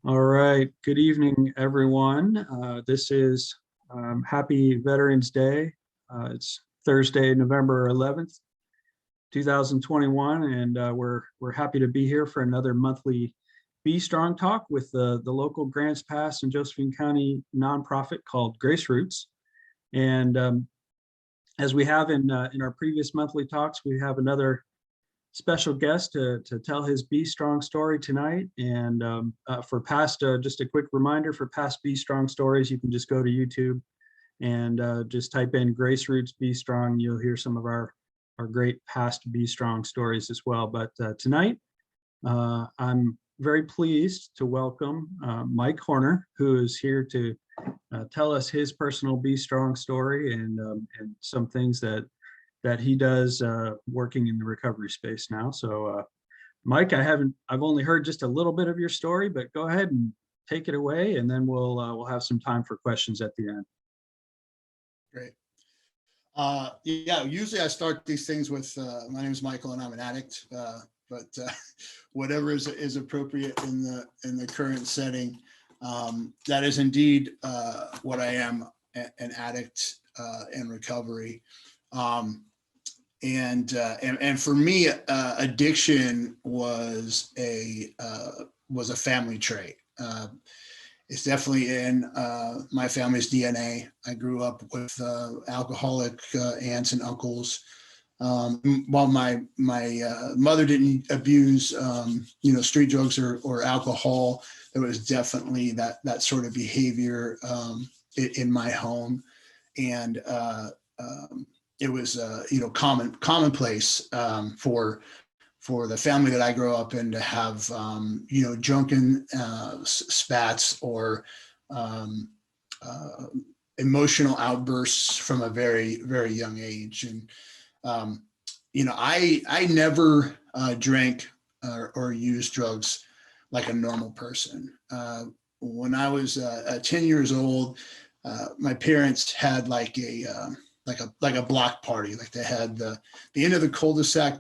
All right. Good evening, everyone. This is Happy Veterans Day. It's Thursday, November 11th, 2021, and we're happy to be here for another monthly Be Strong Talk with the local Grants Pass and Josephine County nonprofit called Grace Roots. And as we have in our previous monthly talks, we have another special guest to tell his Be Strong story tonight. And for past, just a quick reminder, for past Be Strong stories, you can just go to YouTube and just type in Grace Roots Be Strong. You'll hear some of our great past Be Strong stories as well. But tonight, I'm very pleased to welcome Mike Horner, who is here to tell us his personal Be Strong story and some things that he does working in the recovery space now. So Mike, I've only heard just a little bit of your story, but go ahead and take it away, and then we'll have some time for questions at the end. Great. Yeah, usually I start these things with, my name is Michael and I'm an addict, but whatever is appropriate in the current setting. That is indeed what I am, an addict in recovery. And for me, addiction was a family trait. It's definitely in my family's DNA. I grew up with alcoholic aunts and uncles. While my mother didn't abuse, street drugs or alcohol, there was definitely that sort of behavior in my home, and it was commonplace for the family that I grew up in to have drunken spats or emotional outbursts from a very, very young age. And I never drank or used drugs like a normal person. When I was 10 years old, my parents had like a block party. Like they had the end of the cul-de-sac.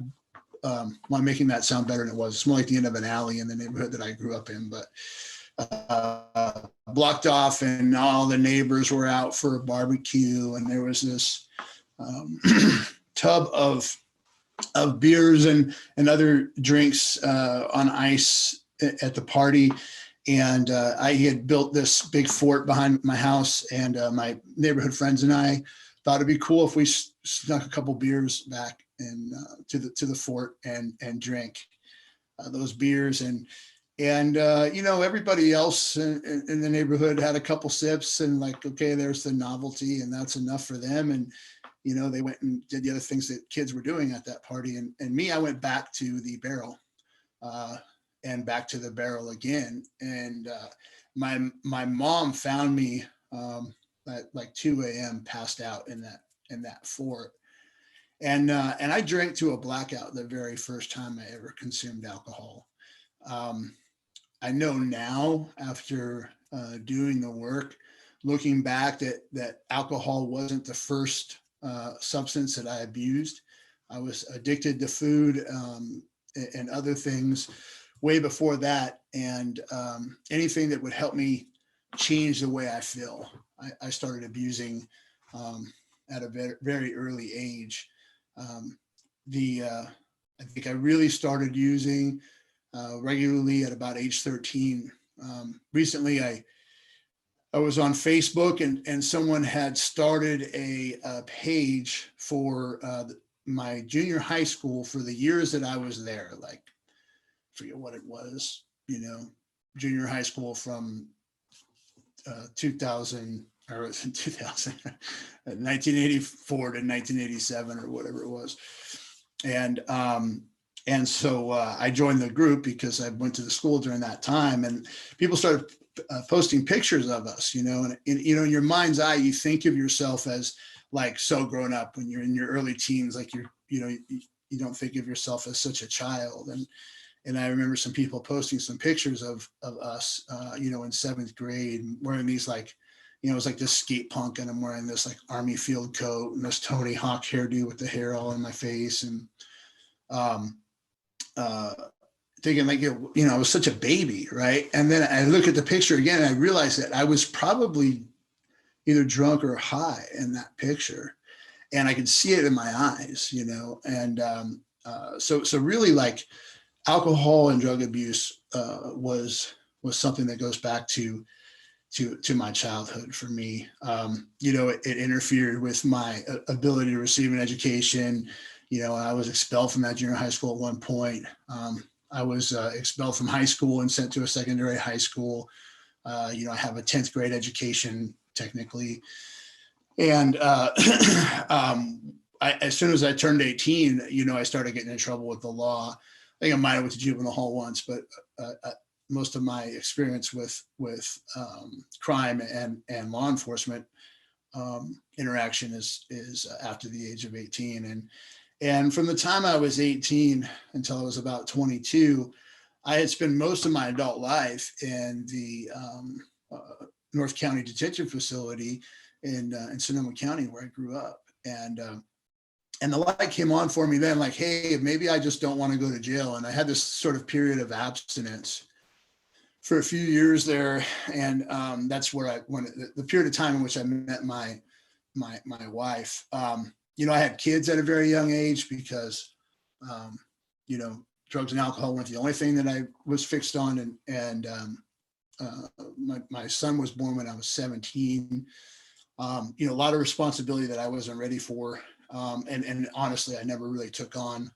I'm making that sound better than it was. It's more like the end of an alley in the neighborhood that I grew up in, but blocked off, and all the neighbors were out for a barbecue, and there was this tub of beers and other drinks on ice at the party. And I had built this big fort behind my house, and my neighborhood friends and I thought it'd be cool if we snuck a couple beers back and to the fort and drank those beers. And everybody else in the neighborhood had a couple sips, and like, okay, there's the novelty, and that's enough for them. And they went and did the other things that kids were doing at that party. And me, I went back to the barrel and back to the barrel again. And my mom found me at like 2 a.m. passed out in that fort. And I drank to a blackout the very first time I ever consumed alcohol. I know now, after doing the work, looking back, that alcohol wasn't the first substance that I abused. I was addicted to food and other things way before that. And anything that would help me change the way I feel, I started abusing at a very, very early age. I think I really started using regularly at about age 13. Recently, I was on Facebook, and someone had started a page for my junior high school for the years that I was there. Like, I forget what it was, junior high school from 2000, or it was in 2000, 1984 to 1987 or whatever it was. And so I joined the group because I went to the school during that time, and people started posting pictures of us, and in your mind's eye, you think of yourself as like so grown up when you're in your early teens, like you don't think of yourself as such a child. And I remember some people posting some pictures of us, in seventh grade, wearing these like, it was like this skate punk, and I'm wearing this like army field coat and this Tony Hawk hairdo with the hair all in my face. And thinking like, I was such a baby, right? And then I look at the picture again, and I realized that I was probably either drunk or high in that picture, and I could see it in my eyes, and so really, like, alcohol and drug abuse was something that goes back to my childhood for me. It interfered with my ability to receive an education. I was expelled from that junior high school at one point. I was expelled from high school and sent to a secondary high school. I have a 10th grade education technically. And as soon as I turned 18, I started getting in trouble with the law. I think I might have went to juvenile hall once, but most of my experience with crime and law enforcement interaction is after the age of 18. And from the time I was 18 until I was about 22, I had spent most of my adult life in the North County Detention Facility in Sonoma County, where I grew up. And the light came on for me then, like, hey, maybe I just don't want to go to jail. And I had this sort of period of abstinence for a few years there. And that's where the period of time in which I met my wife. I had kids at a very young age because, drugs and alcohol weren't the only thing that I was fixed on. And my son was born when I was 17. A lot of responsibility that I wasn't ready for. And honestly, I never really took on.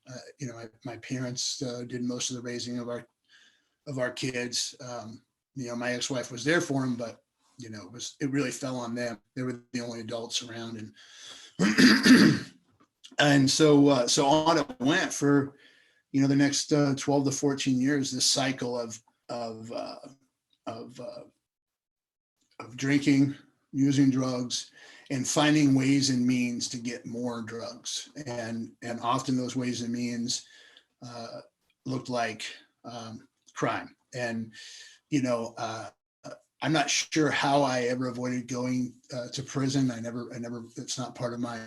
My parents did most of the raising of our kids. My ex-wife was there for them, but it really fell on them. They were the only adults around, and so on it went for the next 12 to 14 years. This cycle of drinking, using drugs, and finding ways and means to get more drugs. And often those ways and means looked like crime. And, I'm not sure how I ever avoided going to prison. I never, it's not part of my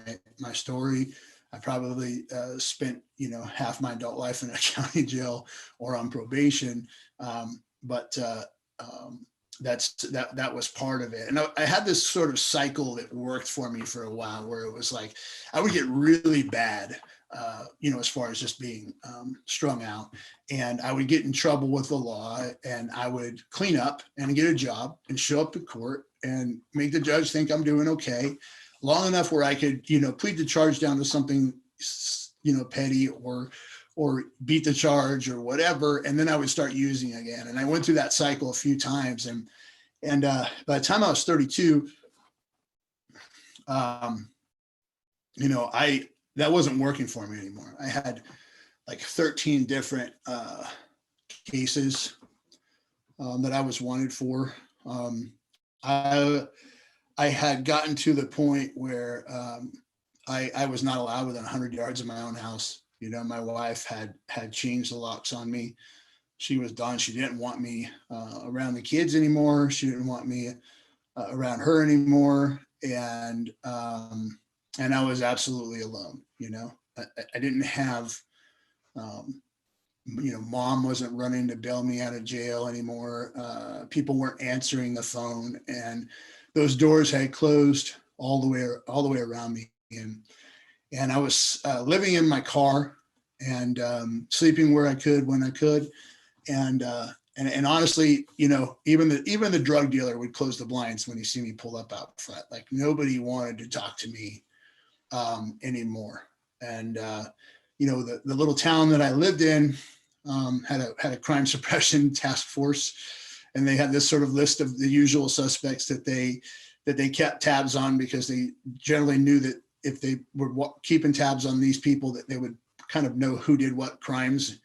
story. I probably spent, half my adult life in a county jail or on probation. But that was part of it. And I had this sort of cycle that worked for me for a while, where it was like I would get really bad, as far as just being strung out, and I would get in trouble with the law, and I would clean up and get a job and show up to court and make the judge think I'm doing okay, long enough where I could, plead the charge down to something, petty, or beat the charge or whatever. And then I would start using again. And I went through that cycle a few times. And by the time I was 32, that wasn't working for me anymore. I had like 13 different cases that I was wanted for. I had gotten to the point where I was not allowed within 100 yards of my own house. My wife had changed the locks on me. She was done. She didn't want me around the kids anymore. She didn't want me around her anymore. And I was absolutely alone. I didn't have, mom wasn't running to bail me out of jail anymore. People weren't answering the phone, and those doors had closed all the way around me. And I was living in my car and sleeping where I could when I could, and honestly, even the drug dealer would close the blinds when he see me pull up out front. Like, nobody wanted to talk to me anymore. And the little town that I lived in had a crime suppression task force, and they had this sort of list of the usual suspects that they kept tabs on, because they generally knew that if they were keeping tabs on these people, that they would kind of know who did what crimes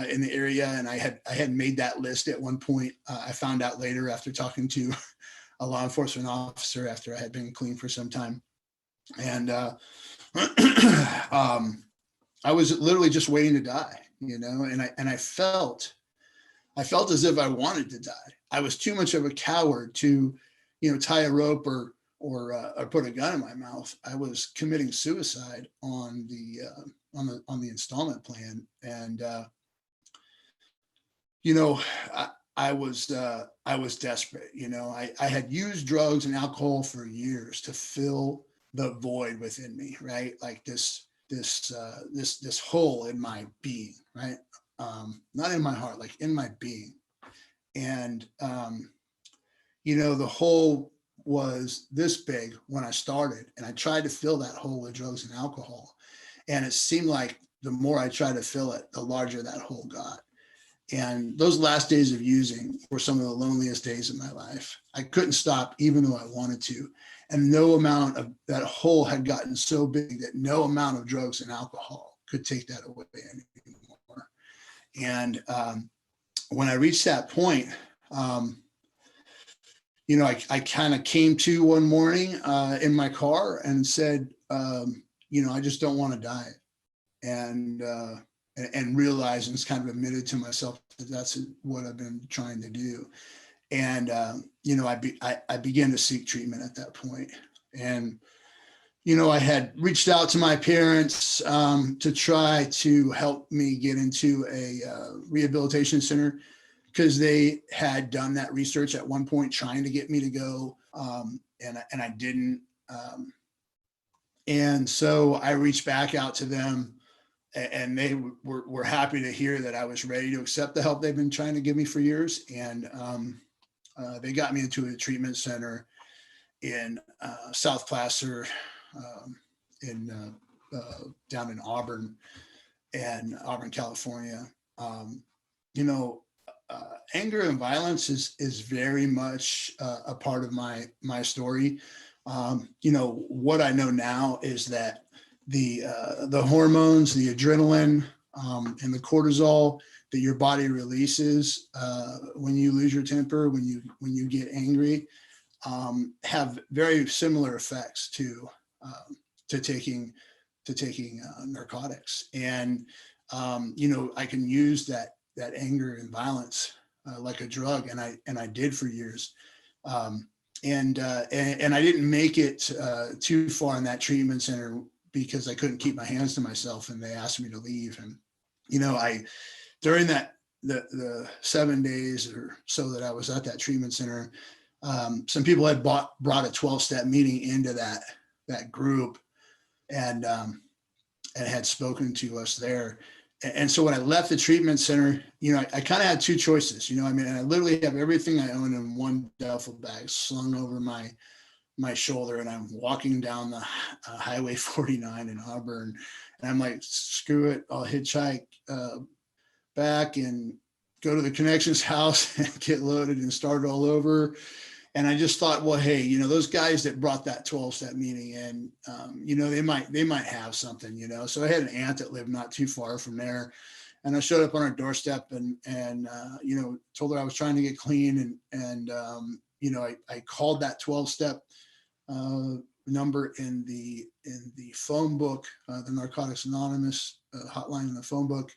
in the area. And I had made that list at one point. I found out later, after talking to a law enforcement officer, after I had been clean for some time. And I was literally just waiting to die, and I felt as if I wanted to die. I was too much of a coward to, tie a rope or put a gun in my mouth. I was committing suicide on the installment plan. And you know, I was desperate. You know, I had used drugs and alcohol for years to fill the void within me, right? Like this hole in my being, right? Not in my heart, like in my being. And you know, the hole was this big when I started, and I tried to fill that hole with drugs and alcohol. And it seemed like the more I tried to fill it, the larger that hole got. And those last days of using were some of the loneliest days of my life. I couldn't stop even though I wanted to. And no amount of that hole had gotten so big that no amount of drugs and alcohol could take that away anymore. And when I reached that point, you know, I kind of came to one morning in my car and said, you know, I just don't want to die. And realized and kind of admitted to myself that that's what I've been trying to do. And, you know, I began to seek treatment at that point. And, you know, I had reached out to my parents to try to help me get into a rehabilitation center, because they had done that research at one point trying to get me to go. And I didn't. And so I reached back out to them, and they were happy to hear that I was ready to accept the help they've been trying to give me for years. And they got me into a treatment center in South Placer, down in Auburn, California. You know, anger and violence is very much a part of my story. You know, what I know now is that the hormones, the adrenaline, and the cortisol that your body releases when you lose your temper, when you get angry, have very similar effects to taking narcotics. And you know, I can use that anger and violence like a drug, and I did for years. And I didn't make it too far in that treatment center because I couldn't keep my hands to myself, and they asked me to leave. And you know, during that the 7 days or so that I was at that treatment center, some people had brought a 12-step meeting into that group, and had spoken to us there. And so when I left the treatment center, you know, I kind of had two choices. You know, I mean, I literally have everything I own in one duffel bag slung over my shoulder, and I'm walking down the Highway 49 in Auburn, and I'm like, screw it, I'll hitchhike back and go to the connections house and get loaded and start all over. And I just thought, well, hey, you know, those guys that brought that 12-step meeting in, you know, they might have something, you know. So I had an aunt that lived not too far from there, and I showed up on her doorstep and you know, told her I was trying to get clean, and you know, I called that 12-step number in the phone book, the Narcotics Anonymous hotline in the phone book,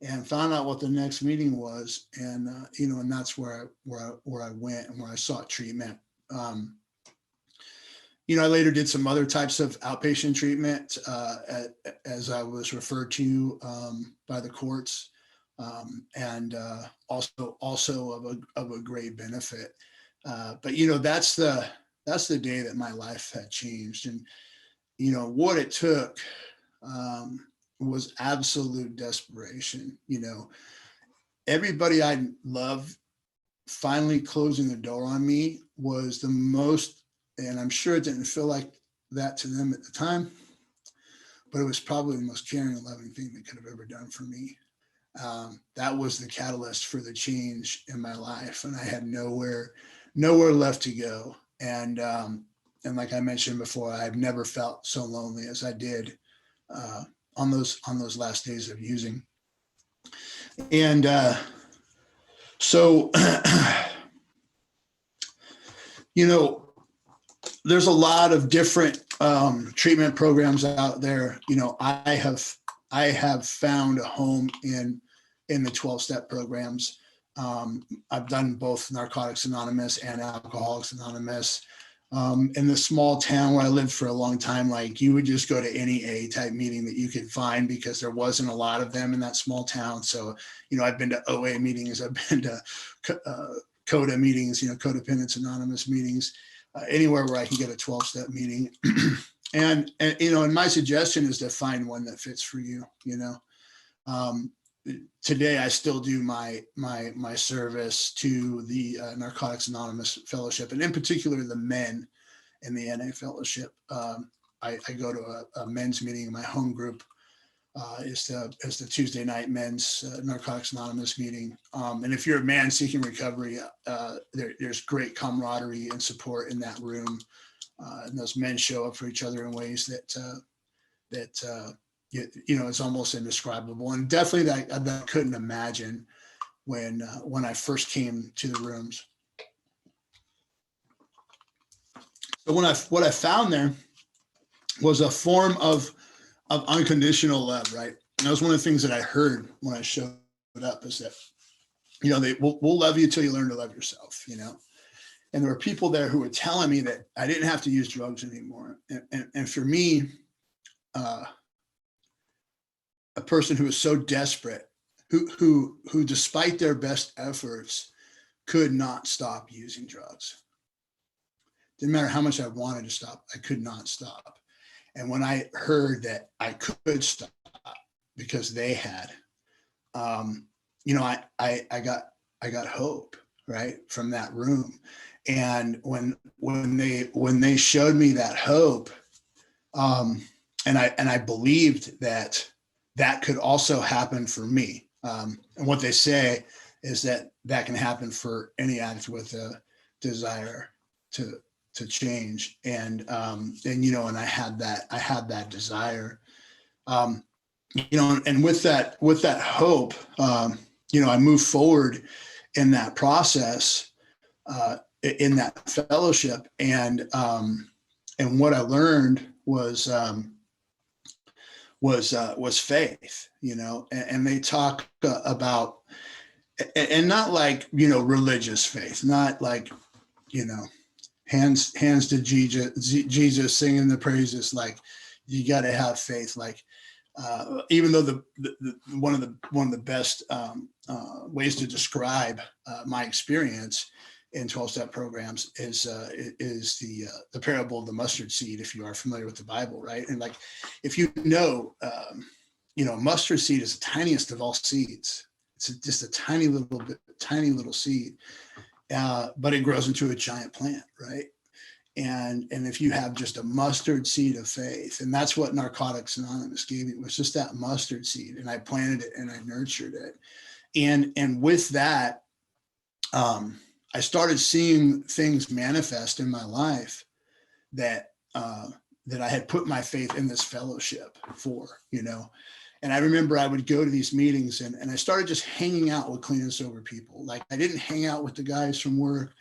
and found out what the next meeting was. And you know, and that's where I went and where I sought treatment. You know, I later did some other types of outpatient treatment as I was referred to by the courts, and also of a great benefit. But you know, that's the day that my life had changed. And you know, what it took was absolute desperation. You know, everybody I loved finally closing the door on me was the most, and I'm sure it didn't feel like that to them at the time, but it was probably the most caring and loving thing they could have ever done for me. That was the catalyst for the change in my life, and I had nowhere left to go. And like I mentioned before, I've never felt so lonely as I did on those last days of using. And so, you know, there's a lot of different treatment programs out there. You know, I have found a home in the 12-step programs. I've done both Narcotics Anonymous and Alcoholics Anonymous. In the small town where I lived for a long time, like you would just go to any A type meeting that you could find because there wasn't a lot of them in that small town. So, I've been to OA meetings, I've been to CODA meetings, Codependence Anonymous meetings, anywhere where I can get a 12-step meeting. and my suggestion is to find one that fits for you. Today I still do my service to the Narcotics Anonymous Fellowship, and in particular the men in the NA Fellowship. I go to a men's meeting in my home group. Is the Tuesday night men's Narcotics Anonymous meeting. And if you're a man seeking recovery, there's great camaraderie and support in that room. And those men show up for each other in ways that it's almost indescribable. And definitely that I couldn't imagine when I first came to the rooms. So what I found there was a form of unconditional love, right? And that was one of the things that I heard when I showed up, is that, we'll love you till you learn to love yourself, And there were people there who were telling me that I didn't have to use drugs anymore. And for me, a person who was so desperate, who despite their best efforts could not stop using drugs. Didn't matter how much I wanted to stop, I could not stop. And when I heard that I could stop because they had, I got hope, right, from that room. And when they showed me that hope, and I believed that could also happen for me. And what they say is that can happen for any addict with a desire to change. And I had that desire, and with that hope, I moved forward in that process, in that fellowship. And what I learned was faith, and they talk about, and not like, religious faith, not like, hands to Jesus singing the praises. Like, you got to have faith. Like, even though one of the best ways to describe my experience in 12-step programs is the parable of the mustard seed, if you are familiar with the Bible, right? And like, if mustard seed is the tiniest of all seeds. It's just a tiny little seed, but it grows into a giant plant, right? And if you have just a mustard seed of faith, and that's what Narcotics Anonymous gave me, was just that mustard seed, and I planted it and I nurtured it, and with that, I started seeing things manifest in my life that I had put my faith in this fellowship for, And I remember I would go to these meetings, and I started just hanging out with clean and sober people. Like, I didn't hang out with the guys from work.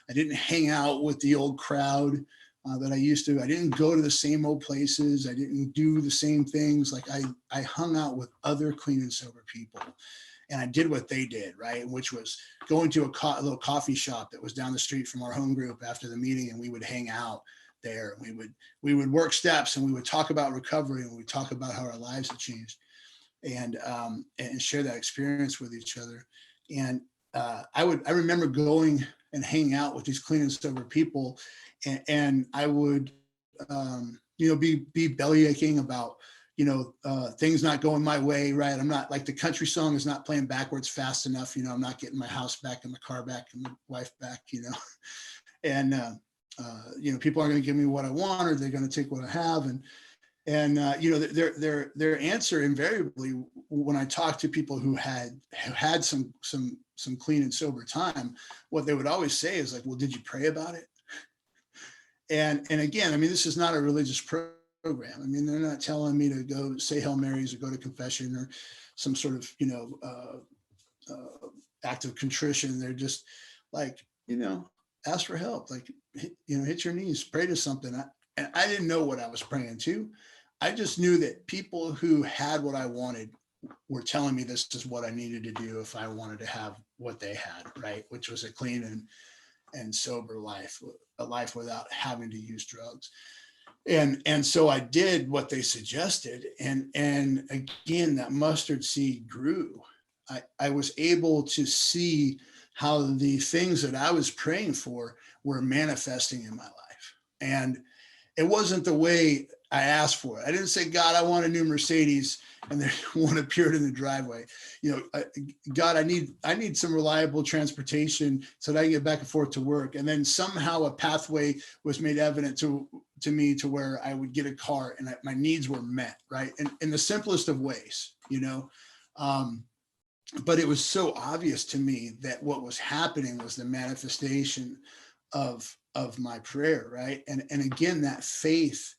I didn't hang out with the old crowd that I used to. I didn't go to the same old places. I didn't do the same things. Like, I hung out with other clean and sober people. And I did what they did, right? Which was going to a little coffee shop that was down the street from our home group after the meeting, and we would hang out there. We would work steps, and we would talk about recovery, and we would talk about how our lives had changed, and share that experience with each other. And I remember going and hanging out with these clean and sober people, and I would be belly aching about things not going my way, right? I'm not, like, the country song is not playing backwards fast enough. I'm not getting my house back and my car back and my wife back, and people aren't going to give me what I want, or they're going to take what I have. And their answer invariably, when I talked to people who had some clean and sober time, what they would always say is like, well, did you pray about it? And again, I mean, this is not a religious program. I mean, they're not telling me to go say Hail Marys or go to confession or some sort of, act of contrition. They're just like, ask for help, like, hit your knees, pray to something. And I didn't know what I was praying to. I just knew that people who had what I wanted were telling me this is what I needed to do if I wanted to have what they had, right? Which was a clean and sober life, a life without having to use drugs. And so I did what they suggested. And again, that mustard seed grew. I was able to see how the things that I was praying for were manifesting in my life. And it wasn't the way I asked for it. I didn't say, God, I want a new Mercedes, and then one appeared in the driveway. God, I need some reliable transportation so that I can get back and forth to work. And then somehow a pathway was made evident to me to where I would get a car and my needs were met, right? And in the simplest of ways, but it was so obvious to me that what was happening was the manifestation of my prayer, right? And again, that faith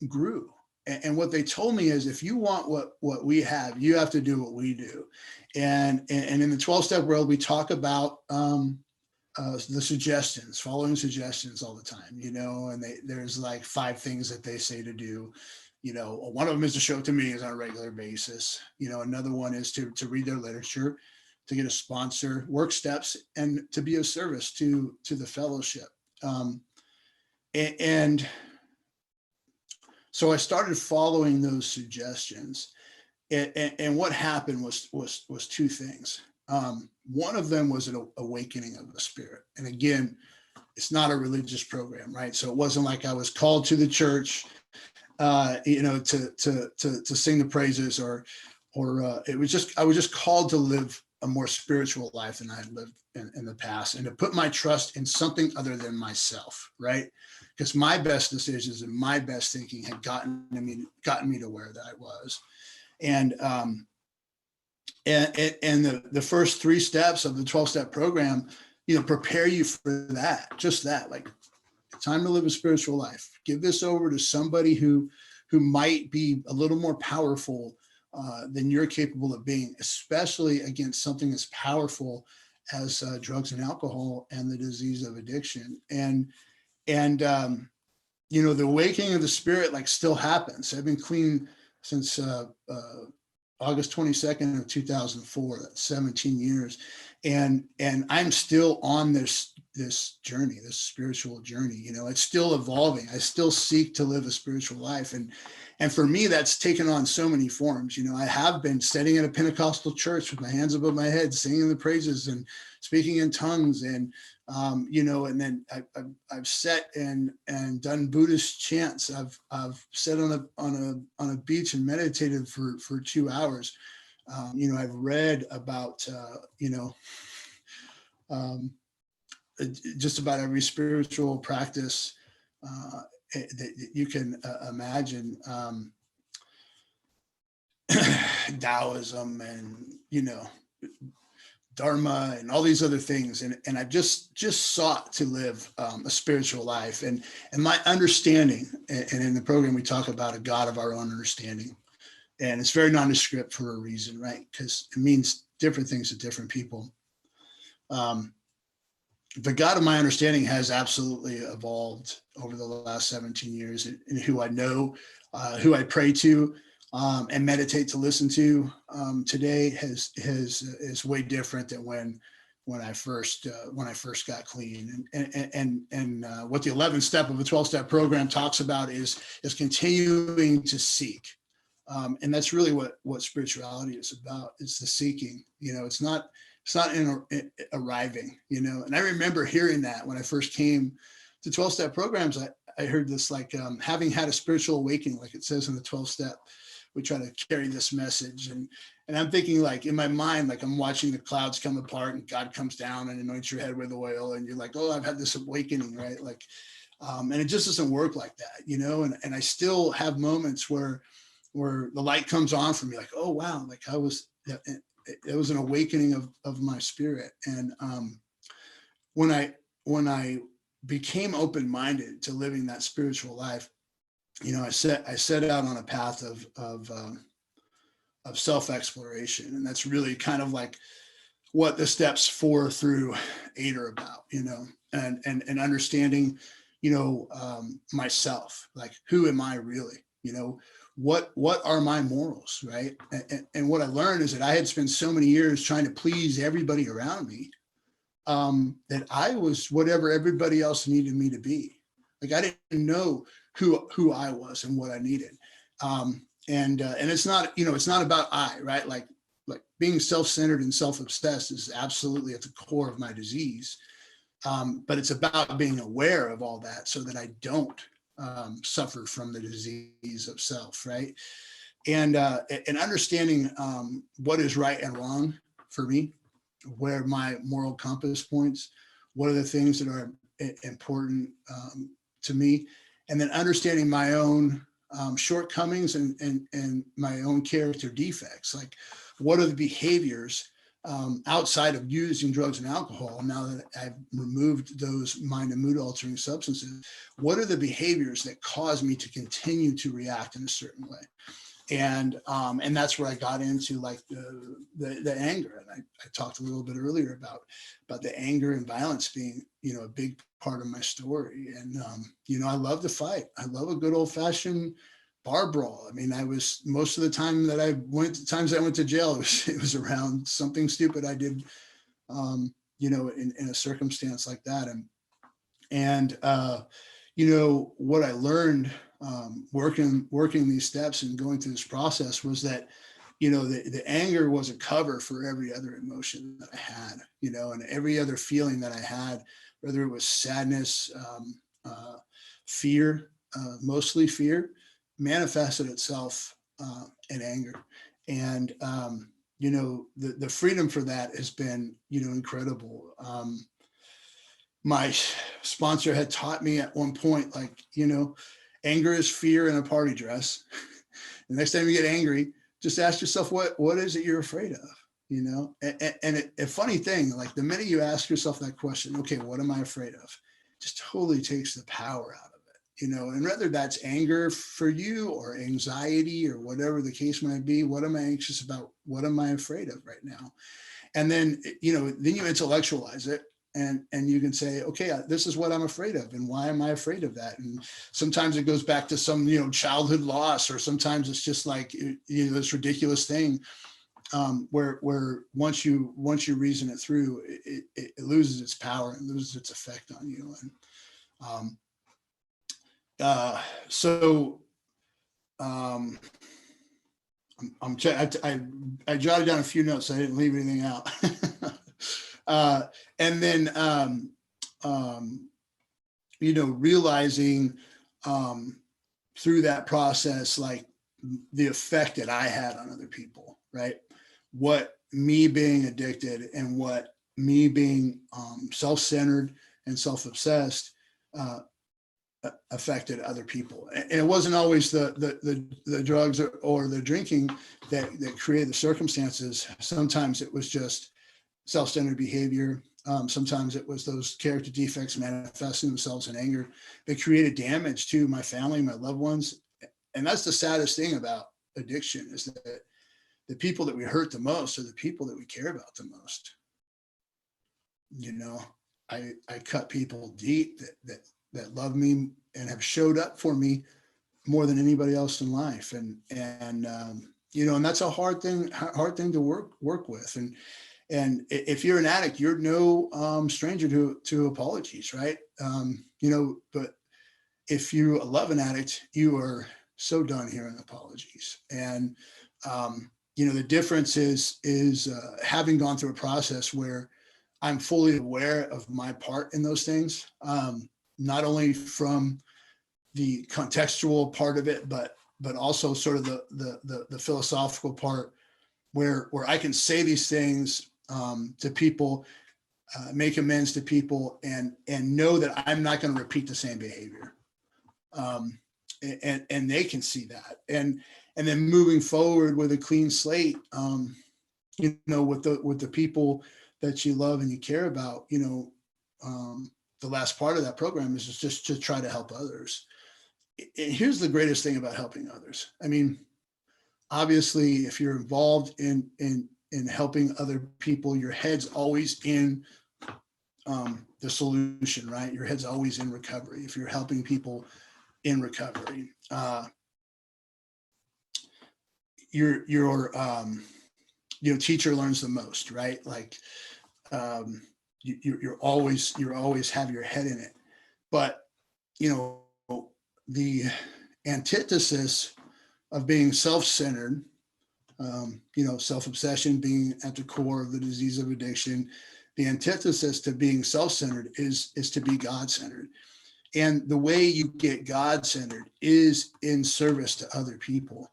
grew. And what they told me is, if you want what we have, you have to do what we do. And in the 12-step world, we talk about the suggestions, following suggestions all the time, and there's like 5 things that they say to do. One of them is to show up to meetings on a regular basis. Another one is to read their literature, to get a sponsor, work steps, and to be of service to the fellowship. And so I started following those suggestions, and what happened was 2 things. One of them was an awakening of the spirit. And again, it's not a religious program, right? So it wasn't like I was called to the church, to sing the praises, or it was just, I was just called to live a more spiritual life than I had lived in the past, and to put my trust in something other than myself, right? Because my best decisions and my best thinking had gotten me to where that I was. And the first 3 steps of the 12-step program, prepare you for that, just that, like, time to live a spiritual life. Give this over to somebody who might be a little more powerful than you're capable of being, especially against something as powerful as drugs and alcohol and the disease of addiction. And the awakening of the spirit, like, still happens. I've been clean since August 22nd of 2004, that's 17 years. And I'm still on this journey, this spiritual journey. It's still evolving. I still seek to live a spiritual life. And for me, that's taken on so many forms. I have been sitting in a Pentecostal church with my hands above my head, singing the praises and speaking in tongues. And, and then I've sat and done Buddhist chants. I've sat on a beach and meditated for 2 hours. I've read about, just about every spiritual practice that you can imagine, Taoism and, Dharma and all these other things. And I've just sought to live a spiritual life. And my understanding, and in the program, we talk about a God of our own understanding. And it's very nondescript for a reason, right? Because it means different things to different people. The God of my understanding has absolutely evolved over the last 17 years, in who I know, who I pray to, and meditate to listen to. Today is way different than when I first got clean. And what the 11th step of a 12-step program talks about is continuing to seek. And that's really what spirituality is about. It's the seeking. It's not in arriving, and I remember hearing that when I first came to 12-step programs. I heard this, like, having had a spiritual awakening, like it says in the 12-step, we try to carry this message. And I'm thinking, like, in my mind, like, I'm watching the clouds come apart and God comes down and anoints your head with oil. And you're like, oh, I've had this awakening, right? Like, and it just doesn't work like that, and I still have moments where the light comes on for me, like, oh, wow, like it was an awakening of my spirit. And when I became open-minded to living that spiritual life, I set out on a path of self-exploration. And that's really kind of like what the steps 4 through 8 are about, and understanding, myself, like, who am I really, what are my morals, right? And what I learned is that I had spent so many years trying to please everybody around me, that I was whatever everybody else needed me to be. Like I didn't know who I was and what I needed. And it's not, it's not about I, right? Like being self-centered and self-obsessed is absolutely at the core of my disease. But it's about being aware of all that so that I don't suffer from the disease of self, right? And understanding what is right and wrong for me, where my moral compass points, what are the things that are important to me, and then understanding my own shortcomings and my own character defects. Like, what are the behaviors outside of using drugs and alcohol, now that I've removed those mind and mood altering substances, what are the behaviors that cause me to continue to react in a certain way? And that's where I got into like the anger. And I talked a little bit earlier about the anger and violence being, a big part of my story. And, I love to fight. I love a good old fashioned bar brawl. I mean, I was, most of the time that I went to jail, it was around something stupid I did, in a circumstance like that. And what I learned working these steps and going through this process was that, the anger was a cover for every other emotion that I had, and every other feeling that I had, whether it was sadness, fear, mostly fear, manifested itself in anger. And, the freedom for that has been, incredible. My sponsor had taught me at one point, like, anger is fear in a party dress. The next time you get angry, just ask yourself, what is it you're afraid of? And a funny thing, like the minute you ask yourself that question, okay, what am I afraid of? Just totally takes the power out of it, and whether that's anger for you or anxiety or whatever the case might be, what am I anxious about? What am I afraid of right now? And then, then you intellectualize it. And you can say, okay, this is what I'm afraid of. And why am I afraid of that? And sometimes it goes back to some, childhood loss, or sometimes it's just like, this ridiculous thing where once you reason it through, it loses its power and loses its effect on you. And I jotted down a few notes. So I didn't leave anything out. And then, realizing through that process, like the effect that I had on other people, right? What me being addicted and what me being self-centered and self-obsessed affected other people. And it wasn't always the drugs or the drinking that created the circumstances. Sometimes it was just self-centered behavior. Sometimes it was those character defects manifesting themselves in anger that created damage to my family, my loved ones. And that's the saddest thing about addiction, is that the people that we hurt the most are the people that we care about the most. I cut people deep that love me and have showed up for me more than anybody else in life. And that's a hard thing to work with. And if you're an addict, you're no stranger to apologies, right? But if you love an addict, you are so done hearing apologies. And the difference is having gone through a process where I'm fully aware of my part in those things, not only from the contextual part of it, but also sort of the philosophical part, where I can say these things to people, make amends to people, and know that I'm not going to repeat the same behavior. And they can see that. And then moving forward with a clean slate, with the people that you love and you care about, the last part of that program is just to try to help others. And here's the greatest thing about helping others. I mean, obviously, if you're involved in helping other people, your head's always in the solution, right? Your head's always in recovery. If you're helping people in recovery, your teacher learns the most, right? Like, you're always have your head in it. But, you know, the antithesis of being self-centered, you know, self-obsession being at the core of the disease of addiction, the antithesis to being self-centered is to be God-centered. And the way you get God-centered is in service to other people.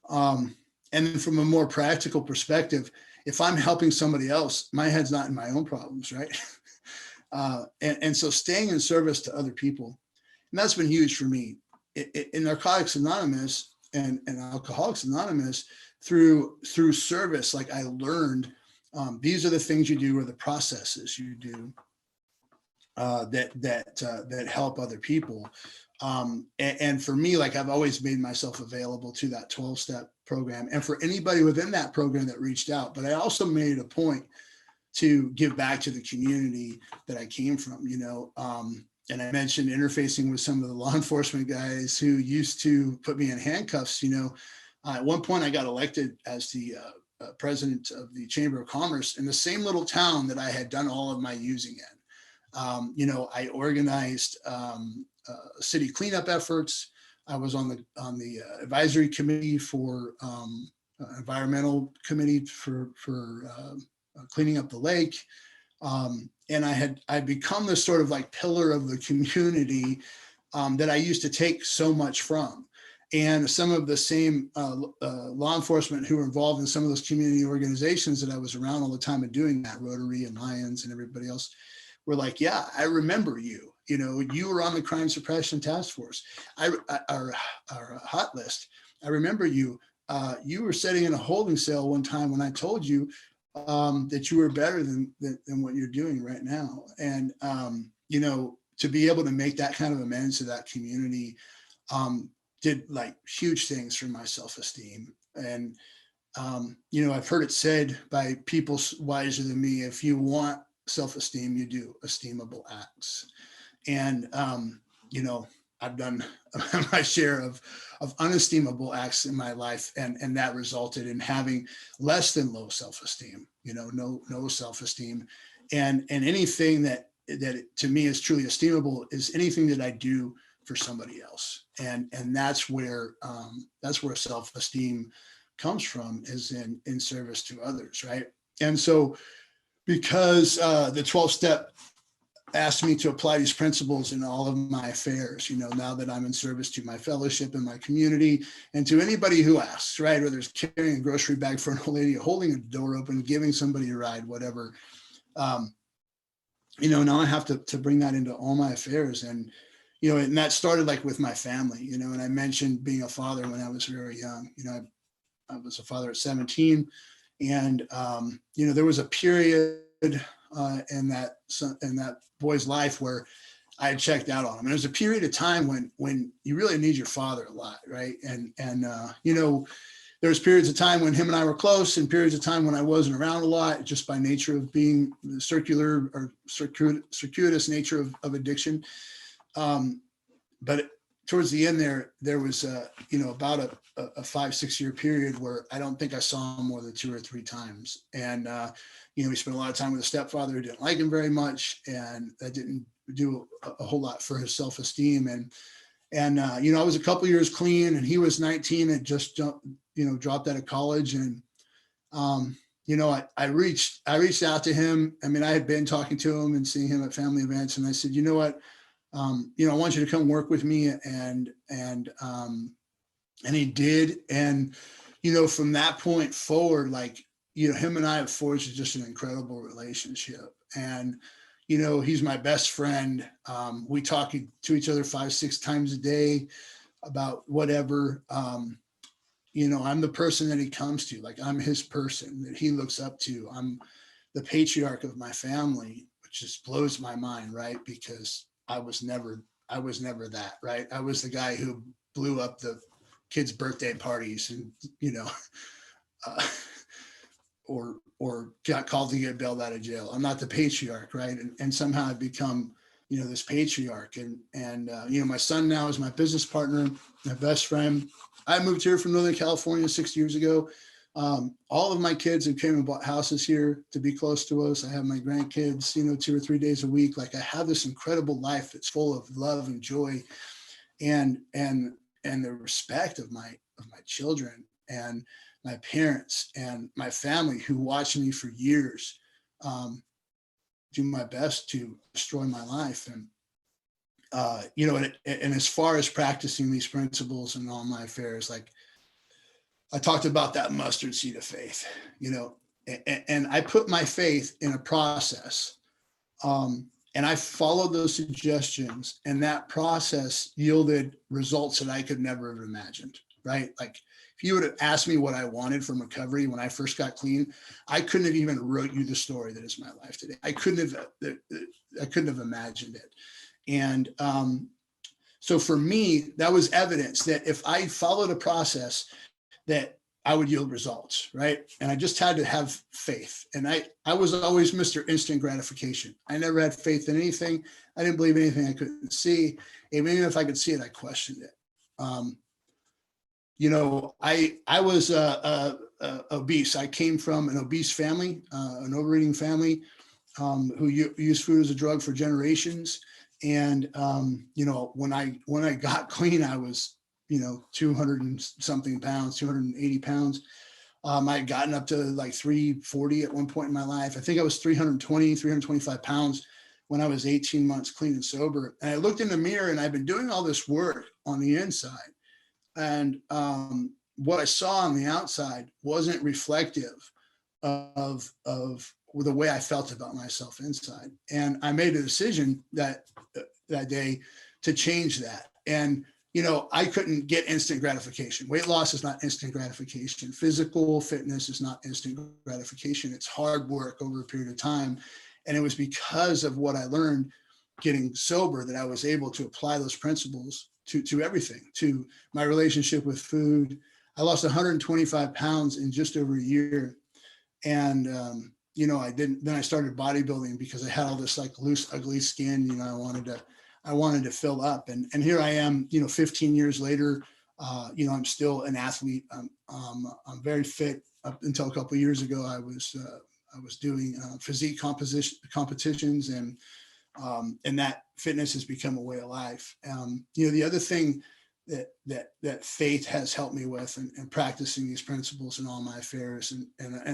And then from a more practical perspective, if I'm helping somebody else, my head's not in my own problems, right? And so staying in service to other people, and that's been huge for me. In Narcotics Anonymous and Alcoholics Anonymous, through service, like I learned, these are the things you do, or the processes you do that help other people. And for me, like I've always made myself available to that 12-step program, and for anybody within that program that reached out. But I also made it a point to give back to the community that I came from, you know. And I mentioned interfacing with some of the law enforcement guys who used to put me in handcuffs. You know, at one point I got elected as the president of the Chamber of Commerce in the same little town that I had done all of my using in. You know, I organized city cleanup efforts. I was on the advisory committee for environmental committee for cleaning up the lake. And I'd become this sort of like pillar of the community that I used to take so much from. And some of the same law enforcement who were involved in some of those community organizations that I was around all the time and doing that, Rotary and Lions and everybody else, were like, yeah, I remember you. You know, you were on the crime suppression task force, our hot list. I remember you. You were sitting in a holding cell one time when I told you that you were better than what you're doing right now. And, you know, to be able to make that kind of amends to that community did like huge things for my self-esteem. And, you know, I've heard it said by people wiser than me, if you want self-esteem, you do esteemable acts. And, you know, I've done my share of unestimable acts in my life, and that resulted in having less than low self-esteem, you know, no self-esteem. And anything that to me is truly esteemable is anything that I do for somebody else. And that's where self-esteem comes from, is in service to others, right? And so because the 12-step asked me to apply these principles in all of my affairs, you know, now that I'm in service to my fellowship and my community, and to anybody who asks, right? Whether it's carrying a grocery bag for an old lady, holding a door open, giving somebody a ride, whatever. You know, now I have to bring that into all my affairs. And, you know, and that started like with my family, you know, and I mentioned being a father when I was very young. You know, I was a father at 17, and, you know, there was a period in that boy's life where I had checked out on him. And there's a period of time when you really need your father a lot, right? And you know, there was periods of time when him and I were close, and periods of time when I wasn't around a lot, just by nature of being the circuitous nature of addiction. But towards the end there was you know, about a 5-6 year period where I don't think I saw him more than 2 or 3 times. And you know, we spent a lot of time with a stepfather who didn't like him very much, and that didn't do a whole lot for his self-esteem. And you know, I was a couple years clean, and he was 19 and just dropped out of college. And you know, I reached out to him. I mean, I had been talking to him and seeing him at family events, and I said, you know what, you know, I want you to come work with me. And he did. And, you know, from that point forward, like, you know, him and I have forged just an incredible relationship. And, you know, he's my best friend. We talk to each other 5-6 times a day about whatever. You know, I'm the person that he comes to, like I'm his person that he looks up to. I'm the patriarch of my family, which just blows my mind, right? Because I was never that, right? I was the guy who blew up the kids' birthday parties, and, you know, or got called to get bailed out of jail. I'm not the patriarch, right? And somehow I've become, you know, this patriarch. And you know, my son now is my business partner, my best friend. I moved here from Northern California 6 years ago. All of my kids have came and bought houses here to be close to us. I have my grandkids, 2 or 3 days a week. Like I have this incredible life that's full of love and joy and the respect of my children and my parents and my family who watched me for years do my best to destroy my life. And and as far as practicing these principles in all my affairs, like I talked about that mustard seed of faith, and I put my faith in a process. And I followed those suggestions, and that process yielded results that I could never have imagined, right? Like if you would have asked me what I wanted from recovery when I first got clean, I couldn't have even wrote you the story that is my life today. I couldn't have imagined it. And so for me, that was evidence that if I followed a process that I would yield results, right? And I just had to have faith. And I was always Mr. Instant Gratification. I never had faith in anything. I didn't believe anything I couldn't see. Even if I could see it, I questioned it. I was obese. I came from an obese family, an overeating family who used food as a drug for generations. And, when I got clean, I was 200 and something pounds, 280 pounds. I had gotten up to like 340 at one point in my life. I think I was 325 pounds when I was 18 months clean and sober. And I looked in the mirror, and I've been doing all this work on the inside. And what I saw on the outside wasn't reflective of the way I felt about myself inside. And I made a decision that day to change that. And I couldn't get instant gratification. Weight loss is not instant gratification. Physical fitness is not instant gratification. It's hard work over a period of time. And it was because of what I learned getting sober that I was able to apply those principles to everything, to my relationship with food. I lost 125 pounds in just over a year. And, then I started bodybuilding because I had all this like loose, ugly skin. I wanted to fill up, and here I am, 15 years later. I'm still an athlete. I'm very fit. Up until a couple of years ago, I was doing physique competitions, and that fitness has become a way of life. The other thing that faith has helped me with and practicing these principles in all my affairs, and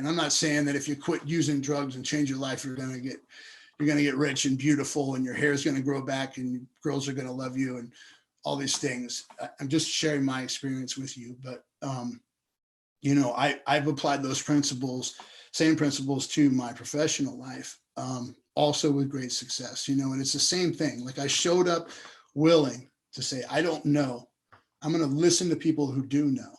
I'm not saying that if you quit using drugs and change your life, you're going to get rich and beautiful and your hair is going to grow back and girls are going to love you and all these things. I'm just sharing my experience with you. But, I've applied those same principles to my professional life, also with great success, and it's the same thing. Like I showed up willing to say, I don't know. I'm going to listen to people who do know.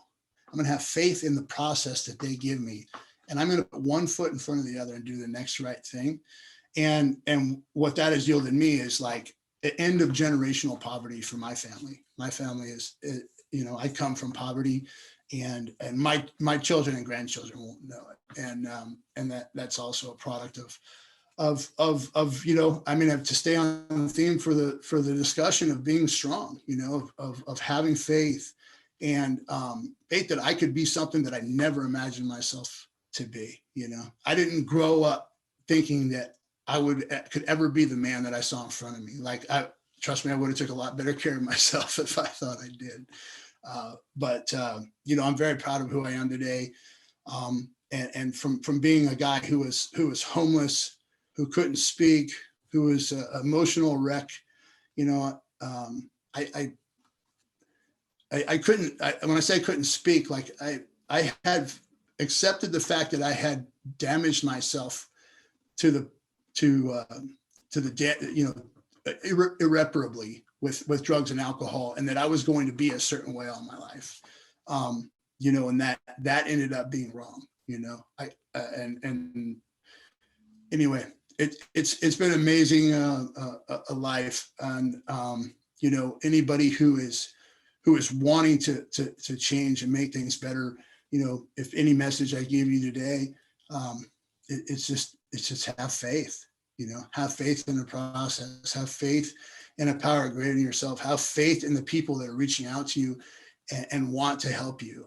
I'm going to have faith in the process that they give me. And I'm going to put one foot in front of the other and do the next right thing. And what that has yielded me is like an end of generational poverty for my family. My family is, I come from poverty, and my children and grandchildren won't know it. And that's also a product of to stay on the theme for the discussion of being strong, of having faith and faith that I could be something that I never imagined myself to be. I didn't grow up thinking that I could ever be the man that I saw in front of me. Like, trust me, I would have took a lot better care of myself if I thought I did. I'm very proud of who I am today. And from being a guy who was homeless, who couldn't speak, who was an emotional wreck, I couldn't, when I say I couldn't speak, like I had accepted the fact that I had damaged myself irreparably with drugs and alcohol, and that I was going to be a certain way all my life. And that ended up being wrong, anyway, it's been amazing, a life. And, anybody who is wanting to change and make things better, if any message I give you today, it's just have faith, have faith in the process, have faith in a power greater than yourself, have faith in the people that are reaching out to you and want to help you.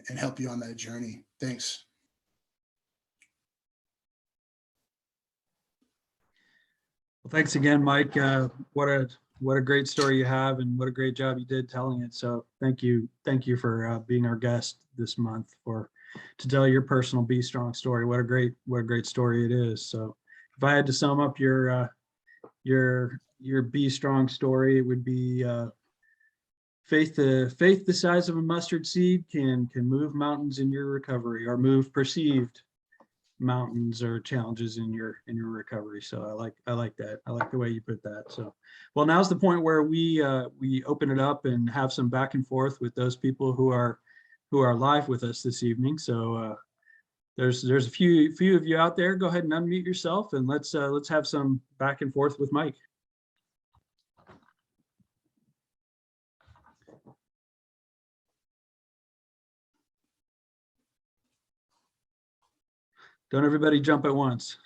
and help you on that journey. Thanks. Well, thanks again, Mike. What a great story you have, and what a great job you did telling it. So thank you for being our guest this month to tell your personal Be Strong story. What a great story it is. So if I had to sum up your Be Strong story, it would be faith the size of a mustard seed can move mountains in your recovery, or move perceived mountains or challenges in your recovery. So I like that. I like the way you put that. So, well, now's the point where we open it up and have some back and forth with those people who are live with us this evening. So there's a few of you out there. Go ahead and unmute yourself, and let's have some back and forth with Mike. Don't everybody jump at once.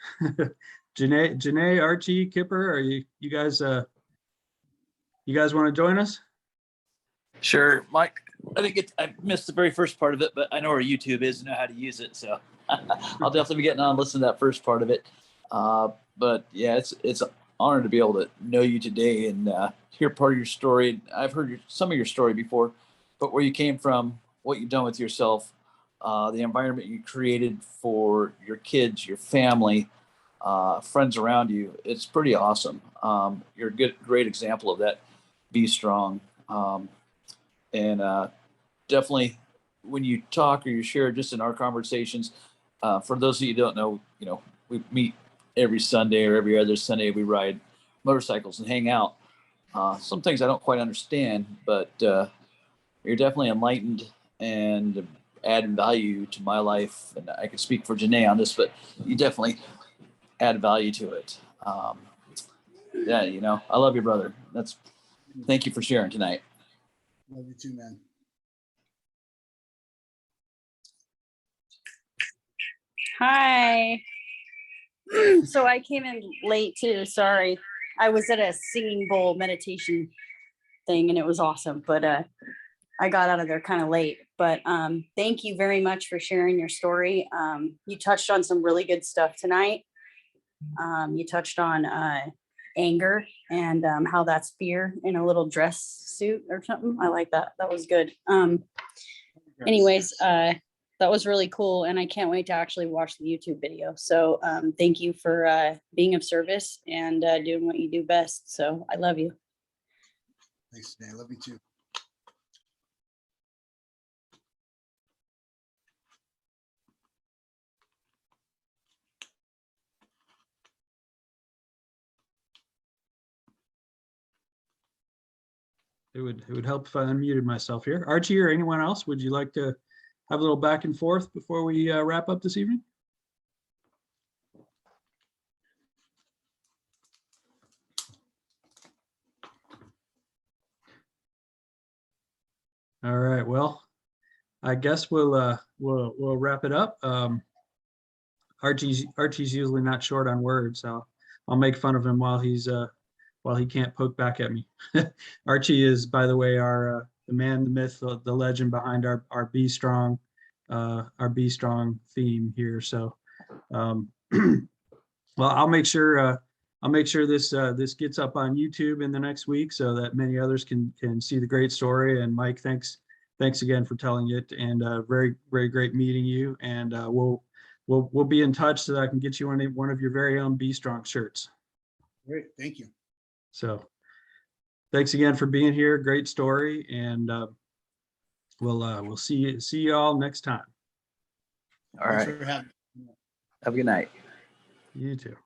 Janae, Archie, Kipper, are you guys want to join us? Sure, Mike. I missed the very first part of it, but I know where YouTube is and know how to use it, so I'll definitely be getting on and listen to that first part of it. But yeah, it's an honor to be able to know you today and hear part of your story. I've heard some of your story before, but where you came from, what you've done with yourself, the environment you created for your kids, your family, friends around you, it's pretty awesome. You're a great example of that. Be strong. And definitely when you talk or you share just in our conversations, for those of you who don't know, we meet every Sunday or every other Sunday. We ride motorcycles and hang out. Some things I don't quite understand, but you're definitely enlightened and add value to my life. And I could speak for Janae on this, but you definitely add value to it. Yeah, I love you, brother. Thank you for sharing tonight. Love you too, man. Hi. So I came in late too. Sorry. I was at a singing bowl meditation thing and it was awesome, but I got out of there kind of late. But thank you very much for sharing your story. You touched on some really good stuff tonight. You touched on anger and how that's fear in a little dress suit or something. I like that. That was good. Anyways, that was really cool. And I can't wait to actually watch the YouTube video. So thank you for being of service and doing what you do best. So I love you. Thanks, man. Love you too. It would help if I unmuted myself here. Archie or anyone else, would you like to have a little back and forth before we wrap up this evening? All right. Well, I guess we'll wrap it up. Archie's usually not short on words. I'll make fun of him while he can't poke back at me. Archie is, by the way, the man, the myth, the legend behind our Be Strong theme here. So, well, I'll make sure this gets up on YouTube in the next week so that many others can see the great story. And Mike, thanks again for telling it, and very, very great meeting you. And we'll be in touch so that I can get you one of your very own Be Strong shirts. Great, thank you. So thanks again for being here. Great story. And we'll see you all next time. All right. Thanks for having me. Have a good night. You too.